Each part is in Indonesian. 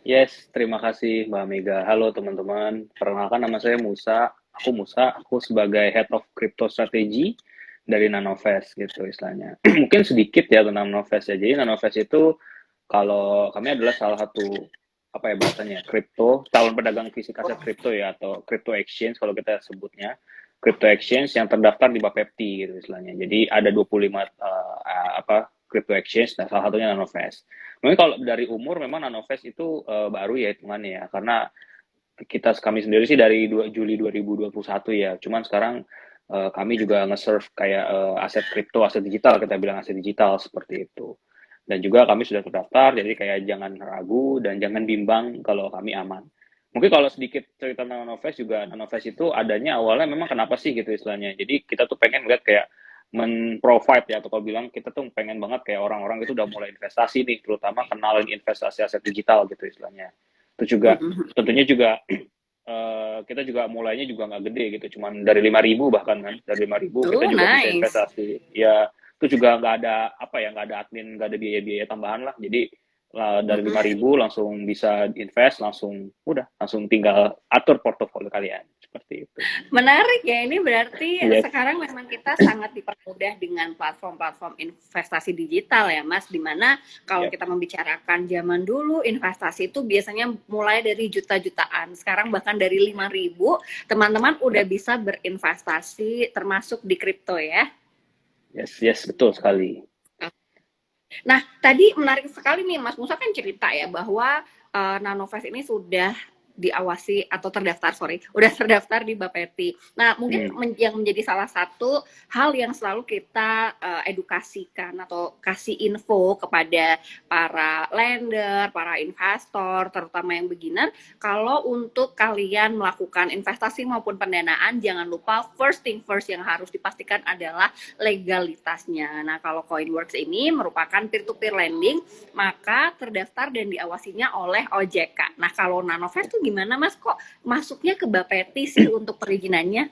Yes, terima kasih Mbak Mega. Halo teman-teman, perkenalkan nama saya Musa. Aku sebagai Head of Crypto Strategy dari Nanovest gitu istilahnya. Mungkin sedikit ya tentang Nanovest ya. Jadi Nanovest itu kalau kami adalah salah satu apa ya bahasanya kripto, calon pedagang fisik aset kripto ya atau crypto exchange kalau kita sebutnya. Crypto exchange yang terdaftar di Bapepti gitu istilahnya. Jadi ada 25 crypto exchange, nah salah satunya Nanovest. Mungkin kalau dari umur memang Nanovest itu baru ya hitungannya ya, karena kami sendiri sih dari Juli 2021 ya. Cuman sekarang kami juga nge-serve kayak aset kripto, aset digital, kita bilang aset digital seperti itu. Dan juga kami sudah terdaftar, jadi kayak jangan ragu dan jangan bimbang kalau kami aman. Mungkin kalau sedikit cerita tentang Nanovest juga, Nanovest itu adanya awalnya memang kenapa sih gitu istilahnya. Jadi kita tuh pengen lihat kayak men-provide ya, atau kalau bilang kita tuh pengen banget kayak orang-orang itu udah mulai investasi nih, terutama kenalin investasi aset digital gitu istilahnya. Itu juga Mhm. tentunya juga kita juga mulainya juga nggak gede gitu, cuman dari 5.000 bahkan kan, dari 5.000 kita Oh, juga bisa nice. investasi. Ya itu juga nggak ada apa ya, nggak ada admin, nggak ada biaya-biaya tambahan lah. Jadi dari Mhm. 5.000 langsung bisa invest, langsung tinggal atur portofolio kalian seperti itu. Menarik ya, ini berarti Yes, sekarang memang kita sangat dipermudah dengan platform-platform investasi digital ya Mas, dimana kalau yep. kita membicarakan zaman dulu investasi itu biasanya mulai dari juta-jutaan, sekarang bahkan dari 5.000 teman-teman udah Yep. bisa berinvestasi termasuk di kripto ya. Yes, yes, betul sekali. Nah, tadi menarik sekali nih Mas Musa kan cerita ya bahwa Nanovest ini sudah diawasi atau terdaftar, sorry, udah terdaftar di Bapeti. Nah, mungkin Hmm. yang menjadi salah satu hal yang selalu kita edukasikan atau kasih info kepada para lender, para investor, terutama yang beginner, kalau untuk kalian melakukan investasi maupun pendanaan, jangan lupa first thing first yang harus dipastikan adalah legalitasnya. Nah, kalau Coinworks ini merupakan peer-to-peer lending, maka terdaftar dan diawasinya oleh OJK. Nah, kalau Nanovest tuh gimana, Mas? Kok masuknya ke Bapeti sih untuk perizinannya?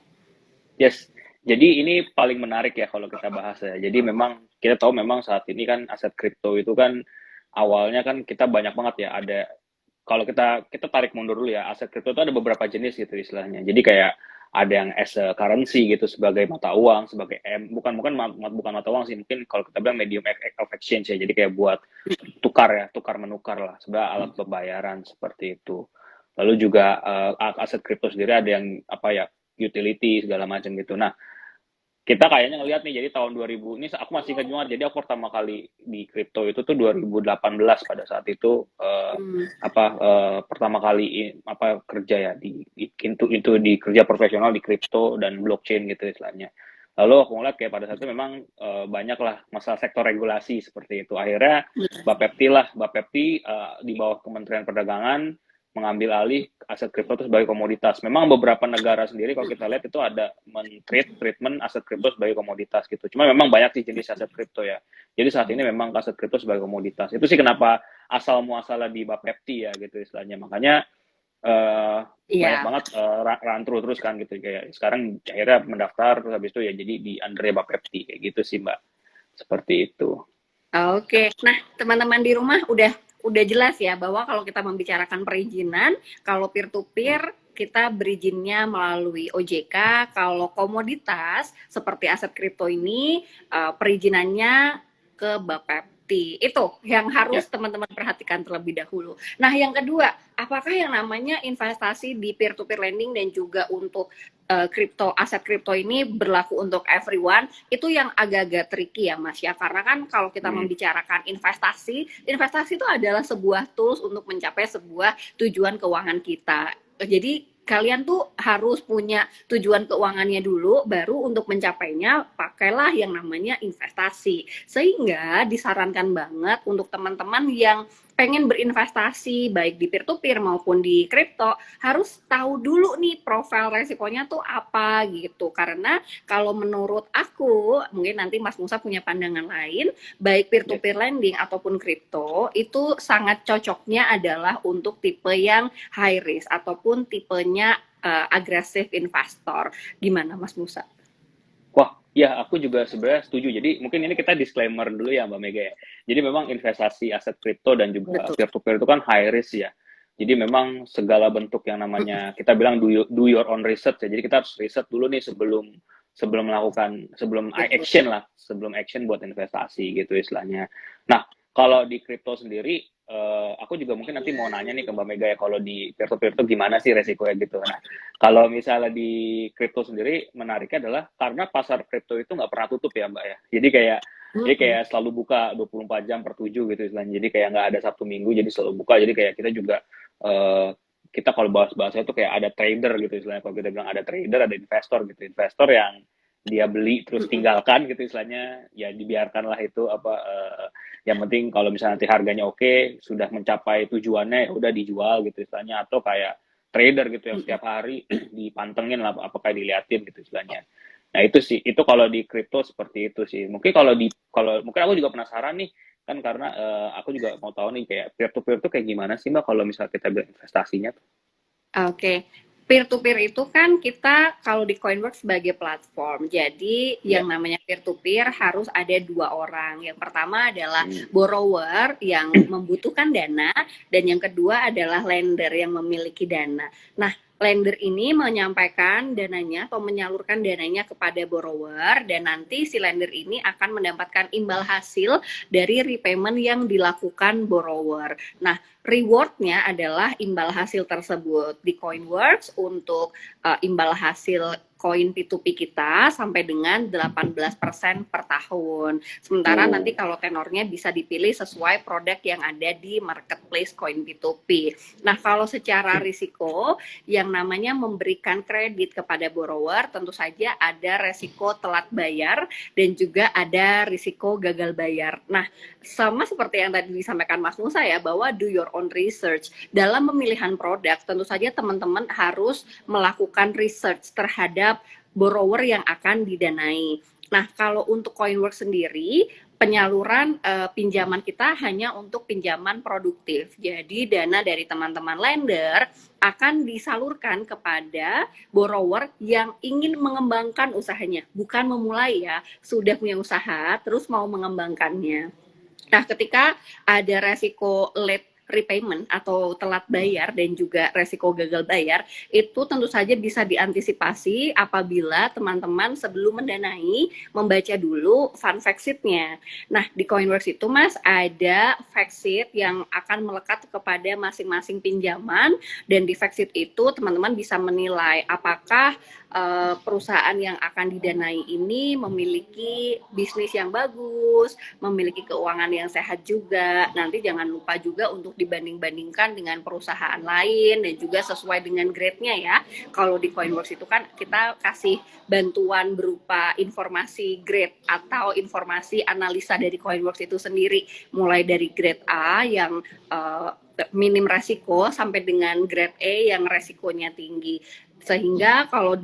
Yes. Jadi ini paling menarik ya kalau kita bahas ya. Jadi memang kita tahu memang saat ini kan aset kripto itu kan awalnya kan kita banyak banget ya ada, kalau kita tarik mundur dulu ya, aset kripto itu ada beberapa jenis gitu istilahnya. Jadi kayak ada yang as a currency gitu sebagai mata uang, sebagai bukan mata uang sih, mungkin kalau kita bilang medium of exchange ya. Jadi kayak buat tukar ya, tukar menukar lah, sebenarnya alat pembayaran seperti itu. Lalu juga aset kripto sendiri ada yang apa ya, utility segala macam gitu. Nah, kita kayaknya ngelihat nih, jadi tahun 2000 ini aku masih ingat banget, jadi aku pertama kali di kripto itu tuh 2018 pada saat itu Hmm. pertama kali kerja ya itu di kerja profesional di kripto dan blockchain gitu istilahnya. Lalu aku ngeliat kayak pada saat itu memang banyak lah masalah sektor regulasi seperti itu. Akhirnya Bapepti di bawah Kementerian Perdagangan mengambil alih aset kripto itu sebagai komoditas. Memang beberapa negara sendiri kalau kita lihat itu ada treatment aset kripto sebagai komoditas gitu. Cuma memang banyak sih jenis aset kripto ya. Jadi saat ini memang aset kripto sebagai komoditas. Itu sih kenapa asal muasalah di Bapepti ya gitu istilahnya. Makanya banyak Iya. banget run through terus kan gitu, kayak sekarang akhirnya mendaftar terus habis itu ya jadi di Andre Bapepti kayak gitu sih Mbak. Seperti itu. Oke, nah teman-teman di rumah udah jelas ya bahwa kalau kita membicarakan perizinan, kalau peer to peer kita berizinnya melalui OJK, kalau komoditas seperti aset kripto ini perizinannya ke Bapepti. Itu yang Ya. harus teman-teman perhatikan terlebih dahulu. Nah, yang kedua, apakah yang namanya investasi di peer to peer lending dan juga untuk kripto aset kripto ini berlaku untuk everyone, itu yang agak-agak tricky ya Mas ya, karena kan kalau kita Hmm. membicarakan investasi, investasi itu adalah sebuah tools untuk mencapai sebuah tujuan keuangan kita. Jadi kalian tuh harus punya tujuan keuangannya dulu, baru untuk mencapainya pakailah yang namanya investasi. Sehingga disarankan banget untuk teman-teman yang pengen berinvestasi baik di peer to peer maupun di kripto, harus tahu dulu nih profil resikonya tuh apa gitu. Karena kalau menurut aku, mungkin nanti Mas Musa punya pandangan lain, baik peer to Yes. peer lending ataupun kripto itu sangat cocoknya adalah untuk tipe yang high risk ataupun tipenya agresif investor. Gimana Mas Musa? Wah, ya aku juga sebenarnya setuju. Jadi mungkin ini kita disclaimer dulu ya Mbak Mega ya. Jadi memang investasi aset kripto dan juga Betul. peer to peer itu kan high risk ya. Jadi memang segala bentuk yang namanya kita bilang do your own research ya. Jadi kita harus riset dulu nih sebelum sebelum melakukan sebelum Betul. action lah, sebelum action buat investasi gitu istilahnya. Nah, kalau di kripto sendiri aku juga mungkin nanti mau nanya nih ke Mbak Mega ya kalau di peer to peer itu gimana sih resikonya gitu. Nah, kalau misalnya di kripto sendiri menariknya adalah karena pasar kripto itu nggak pernah tutup ya Mbak ya. Jadi Mm-mm. kayak selalu buka 24 jam per 7 gitu istilahnya. Jadi kayak nggak ada Sabtu Minggu jadi selalu buka. Jadi kayak kita juga eh, kita kalau bahas-bahasnya itu kayak ada trader gitu istilahnya. Kalau kita bilang ada trader, ada investor gitu. Investor yang dia beli terus Mm-mm. tinggalkan gitu istilahnya, ya dibiarkanlah itu apa yang penting kalau misalnya nanti harganya oke, sudah mencapai tujuannya ya udah dijual gitu istilahnya atau kayak trader gitu yang Mm-mm. setiap hari dipantengin lah apakah diliatin gitu istilahnya. Nah itu sih, itu kalau di kripto seperti itu sih. Mungkin kalau mungkin aku juga penasaran nih kan karena aku juga mau tahu nih kayak peer to peer tuh kayak gimana sih Mbak kalau misalnya kita bilang investasinya tuh. Oke, peer to peer itu kan kita kalau di Coinworks sebagai platform. Jadi Ya. yang namanya peer to peer harus ada dua orang. Yang pertama adalah Hmm. borrower yang membutuhkan dana dan yang kedua adalah lender yang memiliki dana. Nah, lender ini menyampaikan dananya atau menyalurkan dananya kepada borrower dan nanti si lender ini akan mendapatkan imbal hasil dari repayment yang dilakukan borrower. Nah, rewardnya adalah imbal hasil tersebut di Coinworks untuk imbal hasil koin P2P kita sampai dengan 18% per tahun. Sementara nanti Oh. kalau tenornya bisa dipilih sesuai produk yang ada di marketplace koin P2P. Nah, kalau secara risiko yang namanya memberikan kredit kepada borrower tentu saja ada resiko telat bayar dan juga ada risiko gagal bayar. Nah, sama seperti yang tadi disampaikan Mas Musa ya bahwa do your own research dalam pemilihan produk tentu saja teman-teman harus melakukan research terhadap borrower yang akan didanai. Nah, kalau untuk Coinworks sendiri penyaluran pinjaman kita hanya untuk pinjaman produktif. Jadi dana dari teman-teman lender akan disalurkan kepada borrower yang ingin mengembangkan usahanya, bukan memulai ya, sudah punya usaha terus mau mengembangkannya. Nah, ketika ada resiko late repayment atau telat bayar dan juga resiko gagal bayar, itu tentu saja bisa diantisipasi apabila teman-teman sebelum mendanai membaca dulu fund fact sheet-nya. Nah, di Coinworks itu Mas ada fact sheet yang akan melekat kepada masing-masing pinjaman dan di fact sheet itu teman-teman bisa menilai apakah perusahaan yang akan didanai ini memiliki bisnis yang bagus, memiliki keuangan yang sehat juga. Nanti jangan lupa juga untuk dibanding-bandingkan dengan perusahaan lain dan juga sesuai dengan grade-nya ya. Kalau di Coinworks itu kan kita kasih bantuan berupa informasi grade atau informasi analisa dari Coinworks itu sendiri. Mulai dari grade A yang minim resiko sampai dengan grade E yang resikonya tinggi. Sehingga kalau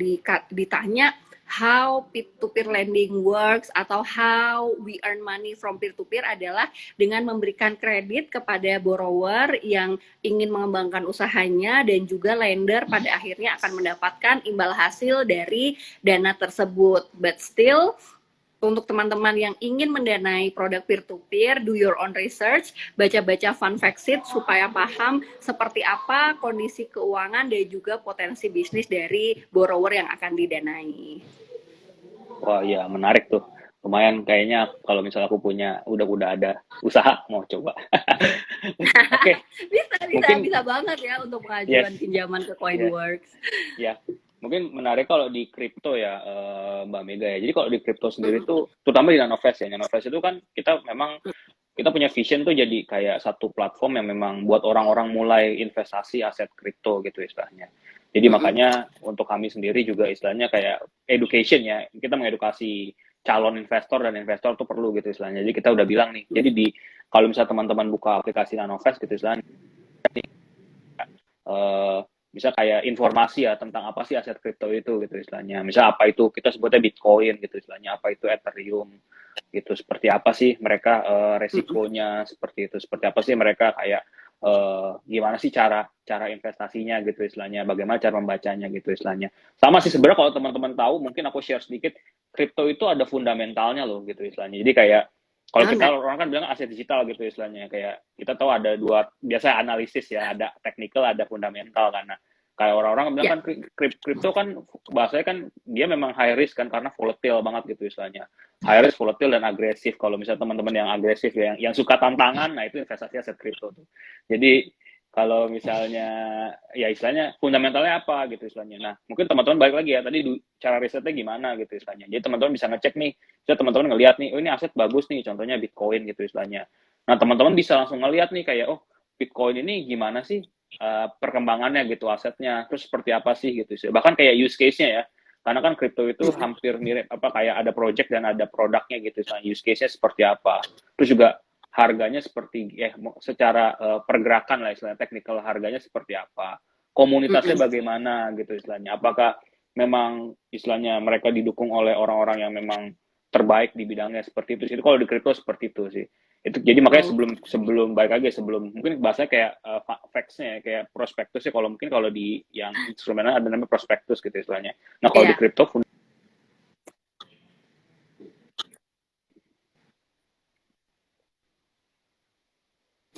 ditanya how peer-to-peer lending works atau how we earn money from peer-to-peer adalah dengan memberikan kredit kepada borrower yang ingin mengembangkan usahanya dan juga lender pada akhirnya akan mendapatkan imbal hasil dari dana tersebut. But still, untuk teman-teman yang ingin mendanai produk peer-to-peer, do your own research, baca-baca fund fact sheet supaya paham seperti apa kondisi keuangan dan juga potensi bisnis dari borrower yang akan didanai. Wah, iya menarik tuh. Lumayan kayaknya kalau misalnya aku punya udah ada usaha mau coba. Oke, mungkin Bisa banget ya untuk yes, pengajuan pinjaman ke yes, Coinworks. ya. Mungkin menarik kalau di kripto ya Mbak Mega ya. Jadi kalau di kripto sendiri tuh terutama di Nanovest ya. Nanovest itu kan kita memang kita punya vision tuh jadi kayak satu platform yang memang buat orang-orang mulai investasi aset kripto gitu istilahnya. Jadi makanya untuk kami sendiri juga istilahnya kayak education ya. Kita mengedukasi calon investor dan investor tuh perlu gitu istilahnya. Jadi kita udah bilang nih. Jadi kalau misalnya teman-teman buka aplikasi Nanovest gitu istilahnya bisa kayak informasi ya tentang apa sih aset kripto itu gitu istilahnya. Misal apa itu kita sebutnya Bitcoin gitu istilahnya, apa itu Ethereum gitu. Seperti apa sih mereka resikonya seperti itu. Seperti apa sih mereka kayak gimana sih cara investasinya gitu istilahnya, bagaimana cara membacanya gitu istilahnya. Sama sih sebenarnya kalau teman-teman tahu, mungkin aku share sedikit, kripto itu ada fundamentalnya loh gitu istilahnya. Jadi kayak Kalau Oh, kita nah, orang kan bilang aset digital gitu istilahnya, kayak kita tahu ada dua biasa analisis ya, ada technical, ada fundamental kan. Nah, kayak orang-orang bilang ya, kan kripto kan bahasanya kan dia memang high risk kan karena volatile banget gitu istilahnya. High risk, volatile dan agresif. Kalau misalnya teman-teman yang agresif ya, yang suka tantangan, nah itu investasi aset kripto tuh. Jadi kalau misalnya ya istilahnya fundamentalnya apa gitu istilahnya. Nah, mungkin teman-teman balik lagi ya tadi cara risetnya gimana gitu istilahnya. Jadi teman-teman bisa ngecek nih, bisa teman-teman ngelihat nih, oh ini aset bagus nih, contohnya Bitcoin gitu istilahnya. Nah, teman-teman bisa langsung ngelihat nih kayak oh Bitcoin ini gimana sih perkembangannya gitu asetnya, terus seperti apa sih gitu sih. Bahkan kayak use case-nya ya. Karena kan kripto itu hampir mirip apa kayak ada project dan ada produknya gitu, istilahnya use case-nya seperti apa. Terus juga harganya seperti secara pergerakan lah istilahnya teknikal harganya seperti apa, komunitasnya bagaimana gitu istilahnya, apakah memang istilahnya mereka didukung oleh orang-orang yang memang terbaik di bidangnya seperti itu sih. Itu kalau di kripto seperti itu sih. Itu jadi makanya oh, sebelum sebelum baik lagi sebelum mungkin bahasanya kayak facts-nya ya, kayak prospektus sih kalau mungkin kalau di yang instrumennya ada namanya prospektus gitu istilahnya. Nah, kalau di iya. kripto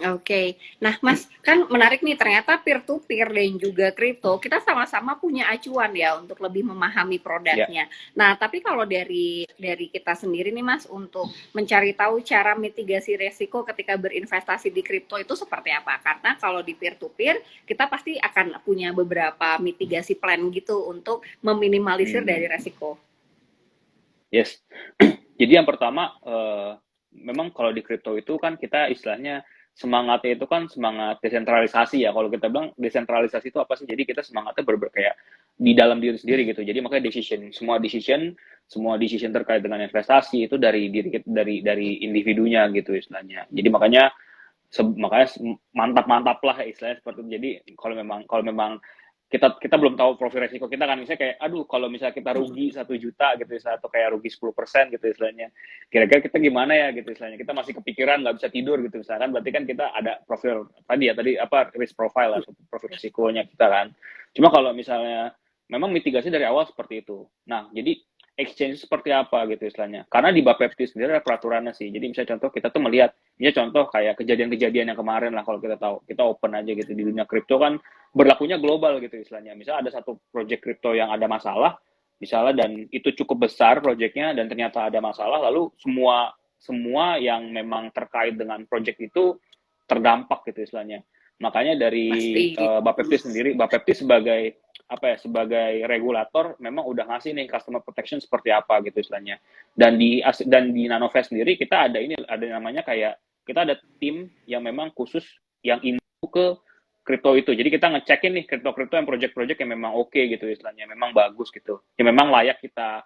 Oke, nah Mas, kan menarik nih ternyata peer-to-peer dan juga kripto, kita sama-sama punya acuan ya untuk lebih memahami ya. produknya. Nah, tapi kalau dari kita sendiri nih Mas, untuk mencari tahu cara mitigasi resiko ketika berinvestasi di kripto itu seperti apa? Karena kalau di peer-to-peer, kita pasti akan punya beberapa mitigasi plan gitu untuk meminimalisir dari resiko. Yes. Jadi yang pertama, memang kalau di kripto itu kan kita istilahnya semangatnya itu kan semangat desentralisasi ya. Kalau kita bilang desentralisasi itu apa sih? Jadi kita semangatnya kayak di dalam diri sendiri gitu. Jadi makanya semua decision terkait dengan investasi itu dari diri dari individunya gitu istilahnya. Jadi makanya mantap-mantap lah istilahnya seperti itu. Jadi kalau memang kita belum tahu profil resiko kita kan, misalnya kayak aduh kalau misalnya kita rugi 1 juta gitu atau kayak rugi 10% gitu istilahnya, kira-kira kita gimana ya gitu istilahnya, kita masih kepikiran nggak bisa tidur gitu misalkan, berarti kan kita ada profil tadi apa risk profile atau profil resikonya kita kan. Cuma kalau misalnya memang mitigasi dari awal seperti itu. Nah, jadi exchange seperti apa gitu istilahnya, karena di Bapepti sendiri ada peraturannya sih. Jadi misalnya contoh kita tuh melihat, misalnya contoh kayak kejadian-kejadian yang kemarin lah, kalau kita tahu, kita open aja gitu di dunia kripto kan berlakunya global gitu istilahnya. Misal ada satu project kripto yang ada masalah, misalnya, dan itu cukup besar projectnya dan ternyata ada masalah, lalu semua semua yang memang terkait dengan project itu terdampak gitu istilahnya. Makanya dari Pasti. Bapepti sebagai apa ya, sebagai regulator memang udah ngasih nih customer protection seperti apa gitu istilahnya. Dan di Nanovest sendiri kita ada namanya kayak kita ada tim yang memang khusus yang info ke kripto itu. Jadi kita ngecekin nih kripto-kripto yang project-project yang memang oke gitu istilahnya, memang bagus gitu. Yang memang layak kita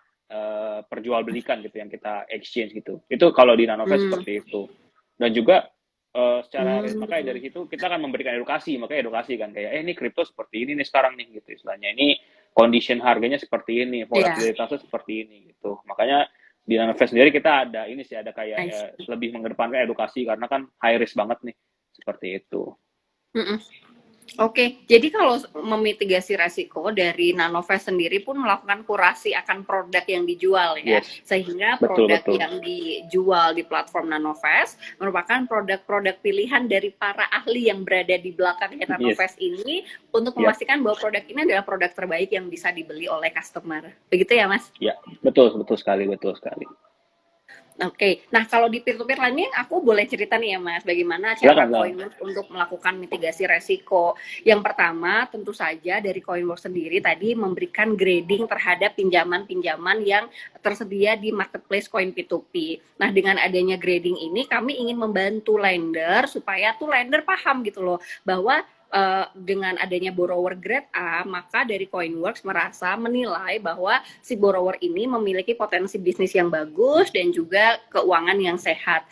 perjualbelikan gitu, yang kita exchange gitu. Itu kalau di Nanovest Hmm. seperti itu. Dan juga makanya Hmm. dari situ kita akan memberikan edukasi, makanya edukasi kan kayak ini kripto seperti ini nih sekarang nih gitu istilahnya. Ini condition harganya seperti ini, Iya, volatilitasnya seperti ini gitu. Makanya di Nanovest sendiri kita ada ini sih, ada kayak I see. lebih mengedepankan edukasi karena kan high risk banget nih seperti itu. Mm-mm. Oke, jadi kalau memitigasi resiko dari Nanovest sendiri pun melakukan kurasi akan produk yang dijual ya, Yes, sehingga betul produk betul. yang dijual di platform Nanovest merupakan produk-produk pilihan dari para ahli yang berada di belakangnya Yes, Nanovest ini untuk ya, memastikan bahwa produk ini adalah produk terbaik yang bisa dibeli oleh customer. Begitu ya, Mas? ya, betul betul sekali, betul sekali. Oke, nah kalau di peer-to-peer lending aku boleh cerita nih ya Mas, bagaimana cara Silakan, silakan. Coinworks untuk melakukan mitigasi resiko. Yang pertama tentu saja dari Coinworks sendiri tadi memberikan grading terhadap pinjaman-pinjaman yang tersedia di marketplace Coin P2P. Nah dengan adanya grading ini kami ingin membantu lender supaya tuh lender paham gitu loh, bahwa dengan adanya borrower grade A, maka dari Coinworks merasa menilai bahwa si borrower ini memiliki potensi bisnis yang bagus dan juga keuangan yang sehat.